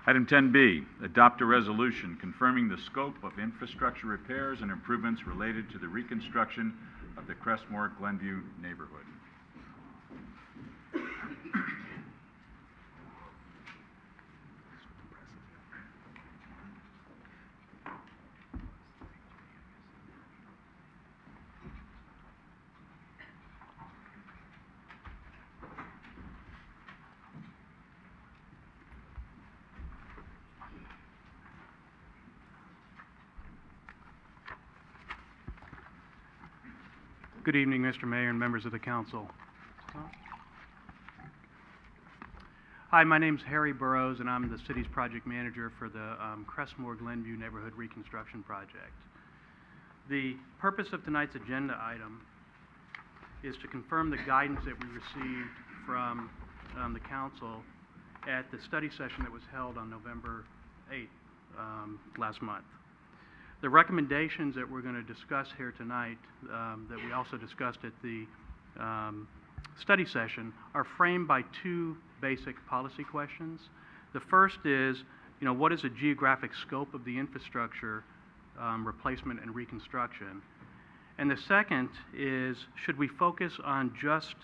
Item 10B, adopt a resolution confirming the scope of infrastructure repairs and improvements related to the reconstruction of the Crestmoor Glenview neighborhood. Good evening, Mr. Mayor and members of the council. Hi, my name is Harry Burrows, and I'm the city's project manager for the Crestmoor Glenview Neighborhood Reconstruction Project. The purpose of tonight's agenda item is to confirm the guidance that we received from the council at the study session that was held on November 8th last month. The recommendations that we're going to discuss here tonight, that we also discussed at the study session, are framed by two basic policy questions. The first is, what is the geographic scope of the infrastructure replacement and reconstruction? And the second is, should we focus on just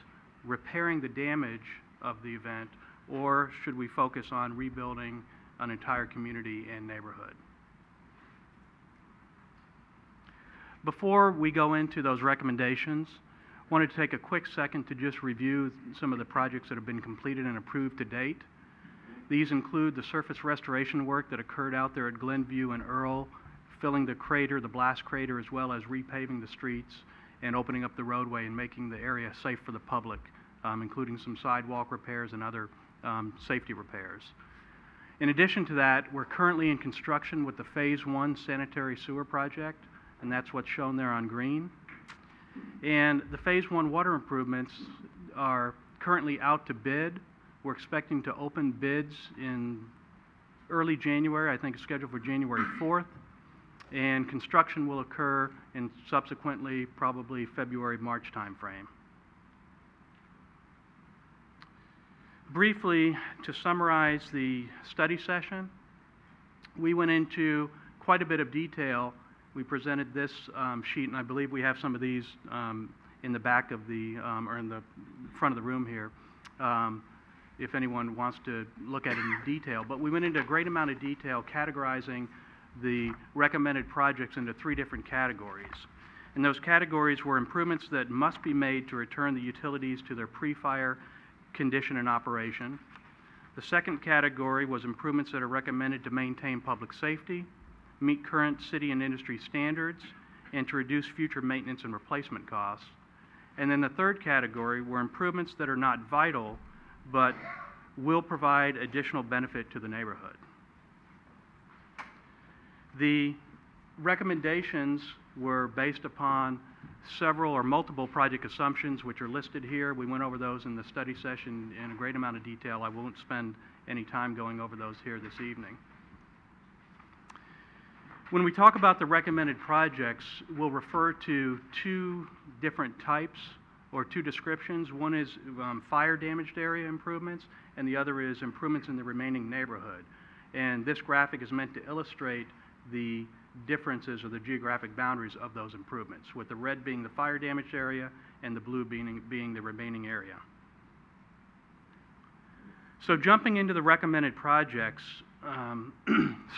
repairing the damage of the event, or should we focus on rebuilding an entire community and neighborhood? Before we go into those recommendations, I wanted to take a quick second to just review some of the projects that have been completed and approved to date. These include the surface restoration work that occurred out there at Glenview and Earl, filling the crater, the blast crater, as well as repaving the streets and opening up the roadway and making the area safe for the public, including some sidewalk repairs and other safety repairs. In addition to that, we're currently in construction with the Phase 1 sanitary sewer project, and that's what's shown there on green. And the Phase 1 water improvements are currently out to bid. We're expecting to open bids in early January. I think it's scheduled for January 4th. And construction will occur in subsequently probably February, March timeframe. Briefly, to summarize the study session, we went into quite a bit of detail. We presented this sheet, and I believe we have some of these in the back of the, or in the front of the room here, if anyone wants to look at it in detail. But we went into a great amount of detail categorizing the recommended projects into three different categories. And those categories were improvements that must be made to return the utilities to their pre-fire condition and operation. The second category was improvements that are recommended to maintain public safety, meet current city and industry standards, and to reduce future maintenance and replacement costs. And then the third category were improvements that are not vital, but will provide additional benefit to the neighborhood. The recommendations were based upon several or multiple project assumptions, which are listed here. We went over those in the study session in a great amount of detail. I won't spend any time going over those here this evening. When we talk about the recommended projects, we'll refer to two different types or two descriptions. One is fire damaged area improvements, and the other is improvements in the remaining neighborhood. And this graphic is meant to illustrate the differences or the geographic boundaries of those improvements, with the red being the fire damaged area and the blue being the remaining area. So jumping into the recommended projects,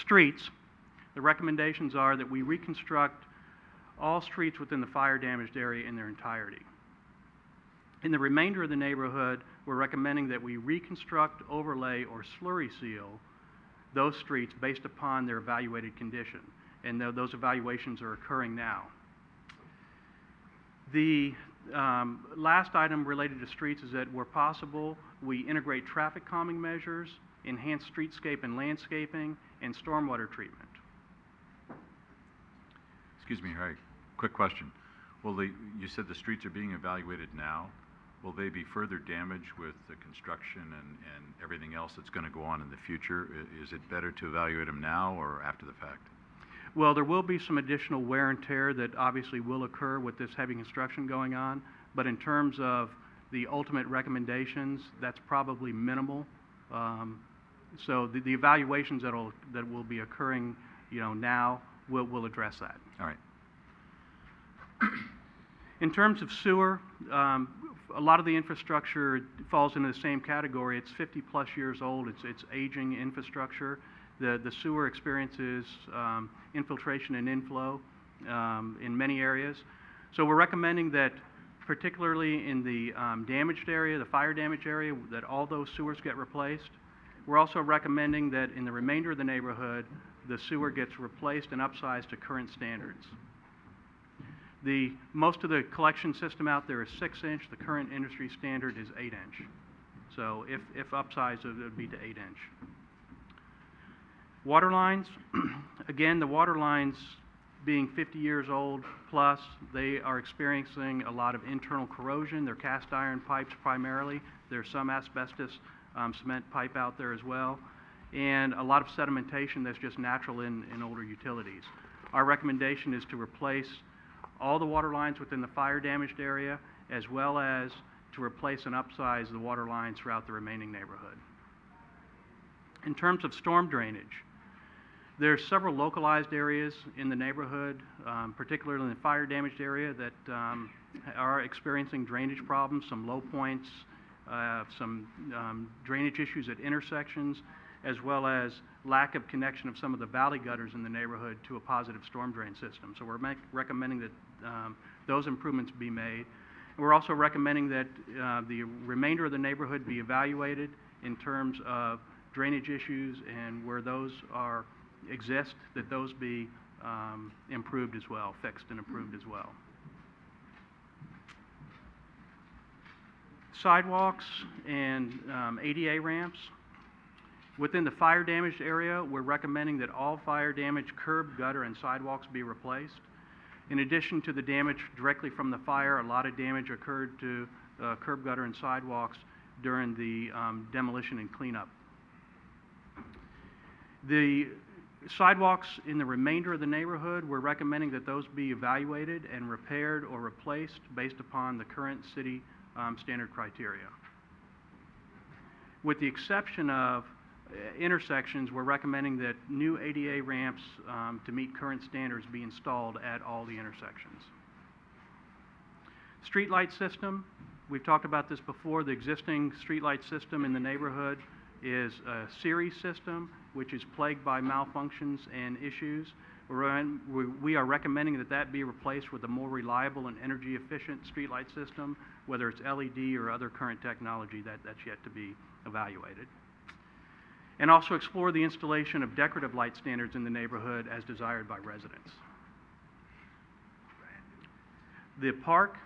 streets, the recommendations are that we reconstruct all streets within the fire damaged area in their entirety. In the remainder of the neighborhood, we're recommending that we reconstruct, overlay, or slurry seal those streets based upon their evaluated condition. And those evaluations are occurring now. The last item related to streets is that where possible, we integrate traffic calming measures, enhance streetscape and landscaping, and stormwater treatment. Excuse me, Harry, quick question. You said the streets are being evaluated now. Will they be further damaged with the construction and everything else that's going to go on in the future? Is it better to evaluate them now or after the fact? Well, there will be some additional wear and tear that obviously will occur with this heavy construction going on, but in terms of the ultimate recommendations, that's probably minimal So the evaluations that will be occurring, now will address that. All right. In terms of sewer, a lot of the infrastructure falls into the same category. It's 50-plus years old. It's aging infrastructure. The sewer experiences infiltration and inflow in many areas. So we're recommending that, particularly in the damaged area, the fire damage area, that all those sewers get replaced. We're also recommending that in the remainder of the neighborhood, the sewer gets replaced and upsized to current standards. Most of the collection system out there is 6-inch. The current industry standard is 8-inch. So if upsized, it would be to 8-inch. Water lines, again, the water lines being 50 years old plus, they are experiencing a lot of internal corrosion. They're cast iron pipes primarily. There's some asbestos cement pipe out there as well, and a lot of sedimentation that's just natural in older utilities. Our recommendation is to replace all the water lines within the fire damaged area, as well as to replace and upsize the water lines throughout the remaining neighborhood. In terms of storm drainage, there's several localized areas in the neighborhood, particularly in the fire damaged area, that are experiencing drainage problems, some low points, some drainage issues at intersections, as well as lack of connection of some of the valley gutters in the neighborhood to a positive storm drain system. So we're recommending that those improvements be made. And we're also recommending that the remainder of the neighborhood be evaluated in terms of drainage issues, and where those exist, that those be improved as well, fixed and improved as well. Sidewalks and ADA ramps. Within the fire damaged area, we're recommending that all fire damaged curb, gutter, and sidewalks be replaced. In addition to the damage directly from the fire, a lot of damage occurred to curb, gutter, and sidewalks during the demolition and cleanup. The sidewalks in the remainder of the neighborhood, we're recommending that those be evaluated and repaired or replaced based upon the current city standard criteria. With the exception of intersections, we're recommending that new ADA ramps to meet current standards be installed at all the intersections. Streetlight system, we've talked about this before. The existing streetlight system in the neighborhood is a series system, which is plagued by malfunctions and issues. We are recommending that that be replaced with a more reliable and energy efficient streetlight system, whether it's LED or other current technology. That's yet to be evaluated. And also explore the installation of decorative light standards in the neighborhood as desired by residents. The park,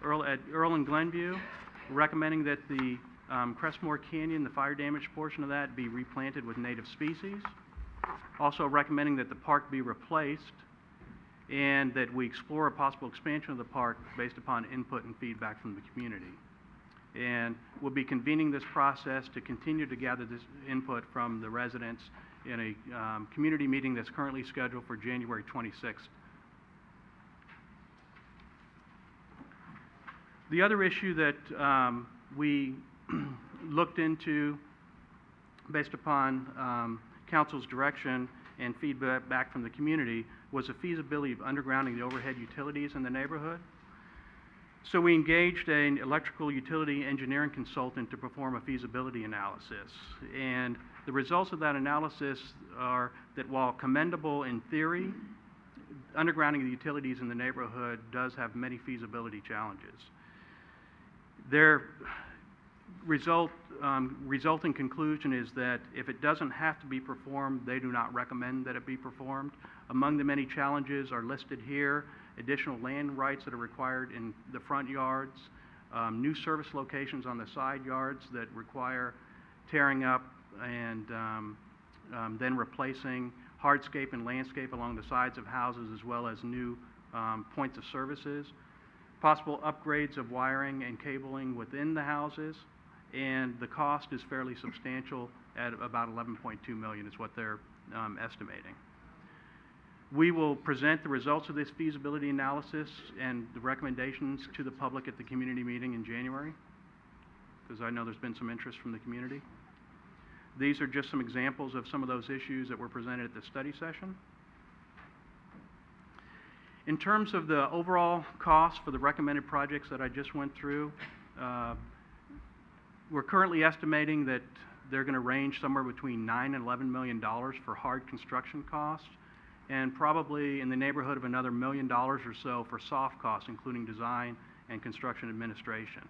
at Earl and Glenview, recommending that the Crestmoor Canyon, the fire damaged portion of that, be replanted with native species. Also recommending that the park be replaced, and that we explore a possible expansion of the park based upon input and feedback from the community. And we'll be convening this process to continue to gather this input from the residents in a community meeting that's currently scheduled for January 26th. The other issue that we looked into based upon council's direction and feedback from the community was the feasibility of undergrounding the overhead utilities in the neighborhood. So we engaged an electrical utility engineering consultant to perform a feasibility analysis. And the results of that analysis are that while commendable in theory, undergrounding the utilities in the neighborhood does have many feasibility challenges. Their resulting conclusion is that if it doesn't have to be performed, they do not recommend that it be performed. Among the many challenges are listed here: additional land rights that are required in the front yards, new service locations on the side yards that require tearing up and then replacing hardscape and landscape along the sides of houses, as well as new points of services, possible upgrades of wiring and cabling within the houses, and the cost is fairly substantial at about $11.2 million is what they're estimating. We will present the results of this feasibility analysis and the recommendations to the public at the community meeting in January, because I know there's been some interest from the community. These are just some examples of some of those issues that were presented at the study session. In terms of the overall cost for the recommended projects that I just went through, we're currently estimating that they're going to range somewhere between $9 and $11 million for hard construction costs, and probably in the neighborhood of another $1 million or so for soft costs, including design and construction administration.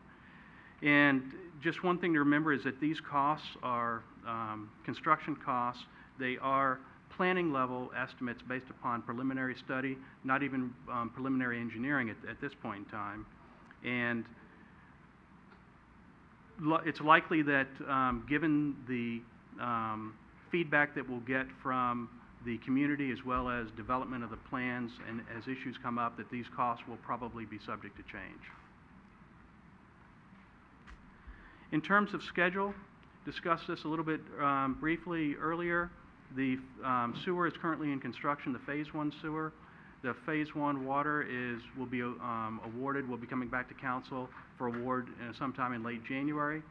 And just one thing to remember is that these costs are construction costs. They are planning level estimates based upon preliminary study, not even preliminary engineering at this point in time. And it's likely that given the feedback that we'll get from the community as well as development of the plans and as issues come up, that these costs will probably be subject to change. In terms of schedule, discussed this a little bit briefly earlier. The sewer is currently in construction, the Phase 1 sewer. The Phase 1 water will be awarded, will be coming back to council for award sometime in late January.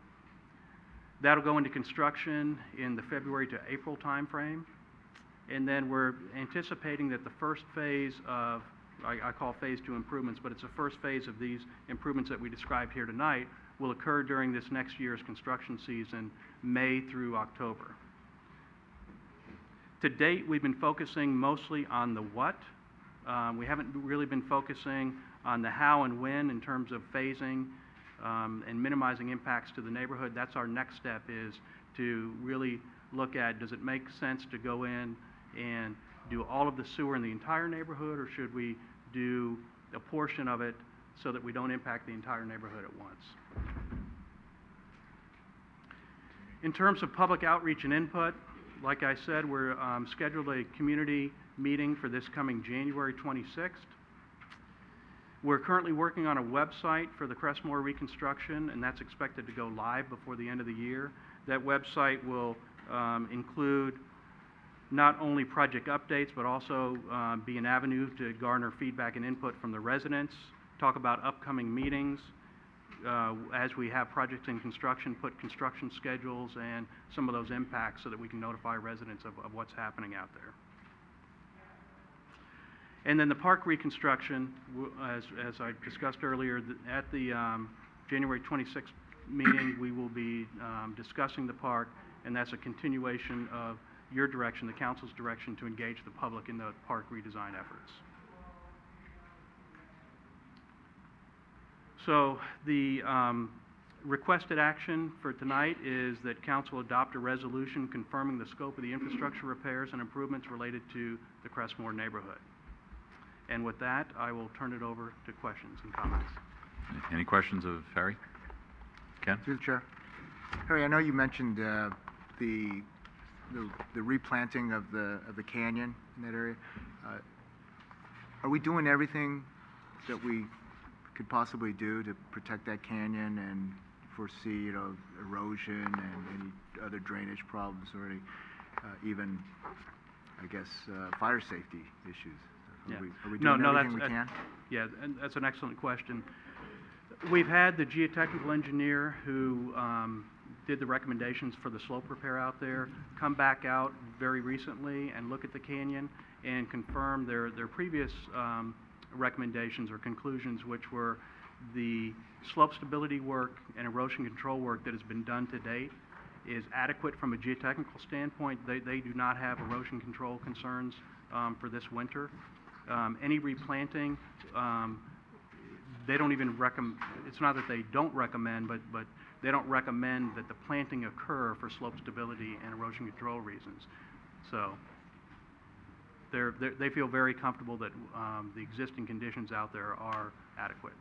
That'll go into construction in the February to April timeframe. And then we're anticipating that the first phase of, I call Phase 2 improvements, but it's the first phase of these improvements that we described here tonight, will occur during this next year's construction season, May through October. To date, we've been focusing mostly on the what. We haven't really been focusing on the how and when in terms of phasing and minimizing impacts to the neighborhood. That's our next step, is to really look at, does it make sense to go in and do all of the sewer in the entire neighborhood, or should we do a portion of it so that we don't impact the entire neighborhood at once? In terms of public outreach and input, like I said, we're scheduled a community meeting for this coming January 26th. We're currently working on a website for the Crestmoor Reconstruction, and that's expected to go live before the end of the year. That website will include not only project updates, but also be an avenue to garner feedback and input from the residents, talk about upcoming meetings, as we have projects in construction, put construction schedules and some of those impacts so that we can notify residents of what's happening out there. And then the park reconstruction, as I discussed earlier, at the January 26th meeting, we will be discussing the park, and that's a continuation of your direction, the council's direction, to engage the public in the park redesign efforts. So the requested action for tonight is that council adopt a resolution confirming the scope of the infrastructure repairs and improvements related to the Crestmoor neighborhood. And with that, I will turn it over to questions and comments. Any questions of Harry? Ken? Through the chair. Harry, I know you mentioned the replanting of the canyon in that area. Are we doing everything that we could possibly do to protect that canyon and foresee, erosion and any other drainage problems, or any, even, I guess, fire safety issues? Are we doing everything we can? Yeah, and that's an excellent question. We've had the geotechnical engineer who did the recommendations for the slope repair out there come back out very recently and look at the canyon and confirm their previous recommendations or conclusions, which were the slope stability work and erosion control work that has been done to date is adequate from a geotechnical standpoint. They do not have erosion control concerns for this winter. Any replanting, they don't even recommend. It's not that they don't recommend, but they don't recommend that the planting occur for slope stability and erosion control reasons. So they feel very comfortable that the existing conditions out there are adequate.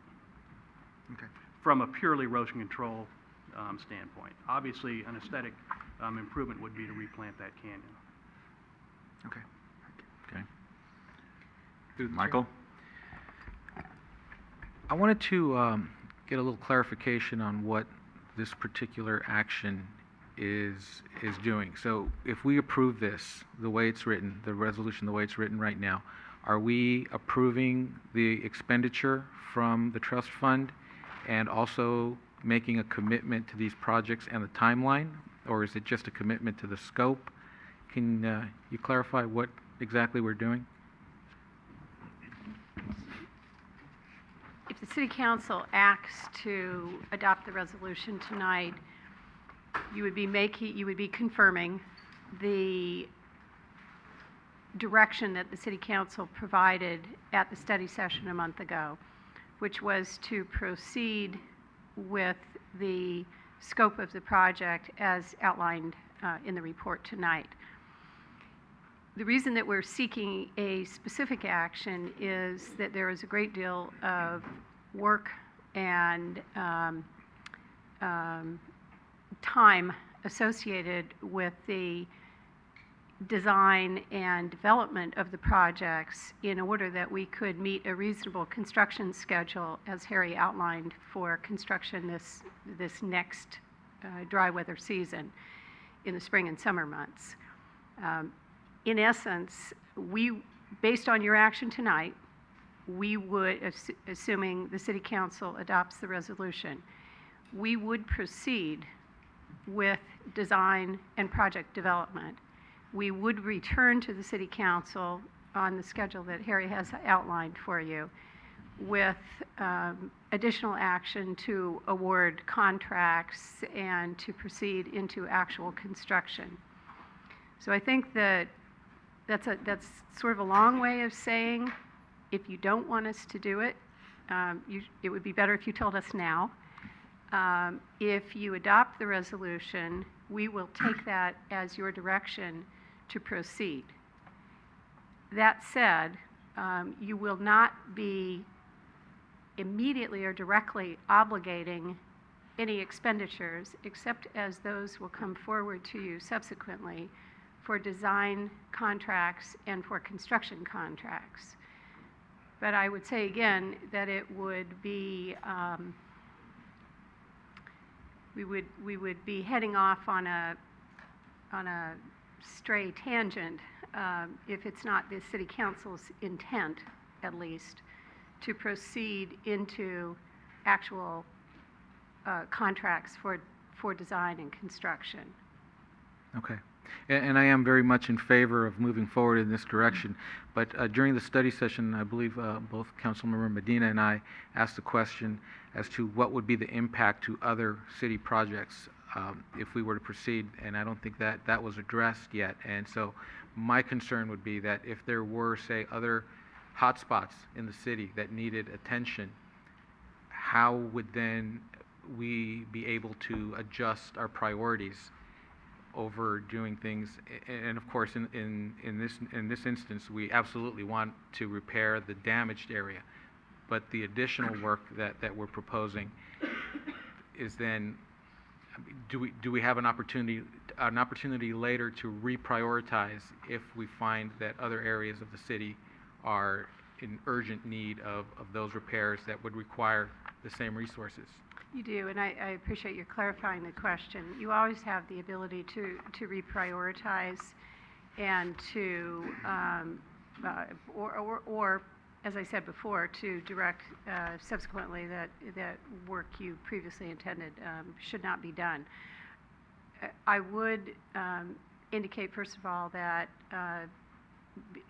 Okay. From a purely erosion control standpoint. Obviously, an aesthetic improvement would be to replant that canyon. Okay. Okay. Michael? I wanted to get a little clarification on what this particular action is doing. So if we approve this the way it's written, the resolution the way it's written right now, are we approving the expenditure from the trust fund and also making a commitment to these projects and the timeline? or is it just a commitment to the scope? Can you clarify what exactly we're doing? If the City Council acts to adopt the resolution tonight, you would be confirming the direction that the City Council provided at the study session a month ago, which was to proceed with the scope of the project as outlined in the report tonight. The reason that we're seeking a specific action is that there is a great deal of work and time associated with the design and development of the projects in order that we could meet a reasonable construction schedule, as Harry outlined, for construction this next dry weather season in the spring and summer months. In essence, based on your action tonight, we would, assuming the City Council adopts the resolution, we would proceed with design and project development. We would return to the City Council on the schedule that Harry has outlined for you with additional action to award contracts and to proceed into actual construction. So I think that that's sort of a long way of saying, if you don't want us to do it, it would be better if you told us now. If you adopt the resolution, we will take that as your direction to proceed. That said, you will not be immediately or directly obligating any expenditures, except as those will come forward to you subsequently for design contracts and for construction contracts. But I would say again that it would be, we would be heading off on a stray tangent if it's not the City Council's intent, at least, to proceed into actual contracts for design and construction. Okay. And I am very much in favor of moving forward in this direction. But during the study session, I believe both Councilmember Medina and I asked the question as to what would be the impact to other city projects if we were to proceed, and I don't think that was addressed yet. And so my concern would be that if there were, say, other hotspots in the city that needed attention, how would then we be able to adjust our priorities over doing things? And of course, in this instance, we absolutely want to repair the damaged area, but the additional work that we're proposing is then, do we have an opportunity later to reprioritize if we find that other areas of the city are in urgent need of those repairs that would require the same resources? You do, and I appreciate your clarifying the question. You always have the ability to reprioritize and to, or as I said before, to direct subsequently that work you previously intended should not be done. I would indicate, first of all, that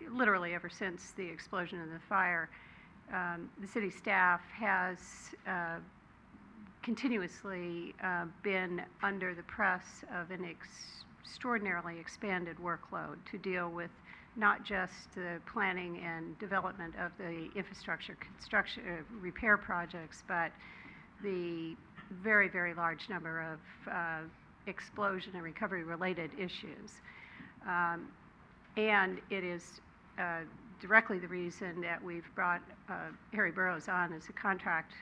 literally ever since the explosion and the fire, the city staff has continuously been under the press of an extraordinarily expanded workload to deal with not just the planning and development of the infrastructure construction repair projects, but the very, very large number of explosion and recovery related issues. And it is directly the reason that we've brought Harry Burrows on as a contract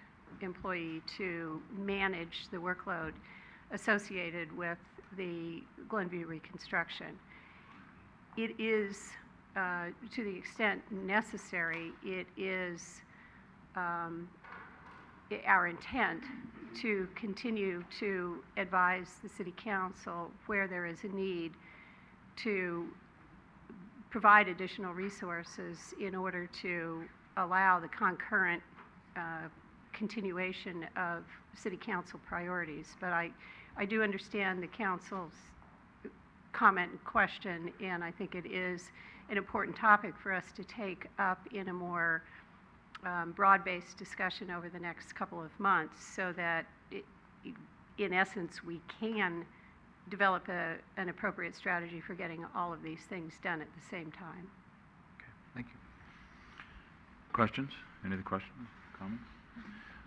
employee to manage the workload associated with the Glenview reconstruction. It is, to the extent necessary, it is our intent to continue to advise the City Council where there is a need to provide additional resources in order to allow the concurrent continuation of City Council priorities. But I do understand the council's comment and question, and I think it is an important topic for us to take up in a more broad-based discussion over the next couple of months, so that, in essence, we can develop an appropriate strategy for getting all of these things done at the same time. Okay, thank you. Questions? Any other questions, comments?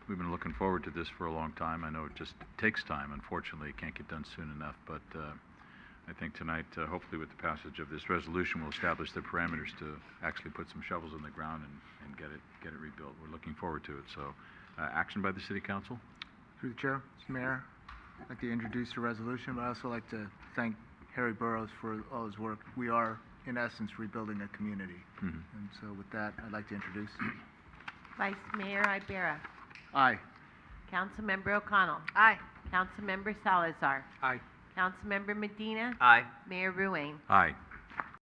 We've been looking forward to this for a long time. I know it just takes time. Unfortunately, it can't get done soon enough, but I think tonight, hopefully with the passage of this resolution, we'll establish the parameters to actually put some shovels in the ground and get it rebuilt. We're looking forward to it. So, action by the City Council? Through the chair, Mr. Mayor, I'd like to introduce the resolution, but I'd also like to thank Harry Burrows for all his work. We are, in essence, rebuilding a community. Mhm. And so with that, I'd like to introduce. Vice Mayor Ibarra. Aye. Councilmember O'Connell. Aye. Councilmember Salazar. Aye. Councilmember Medina. Aye. Mayor Ruane. Aye.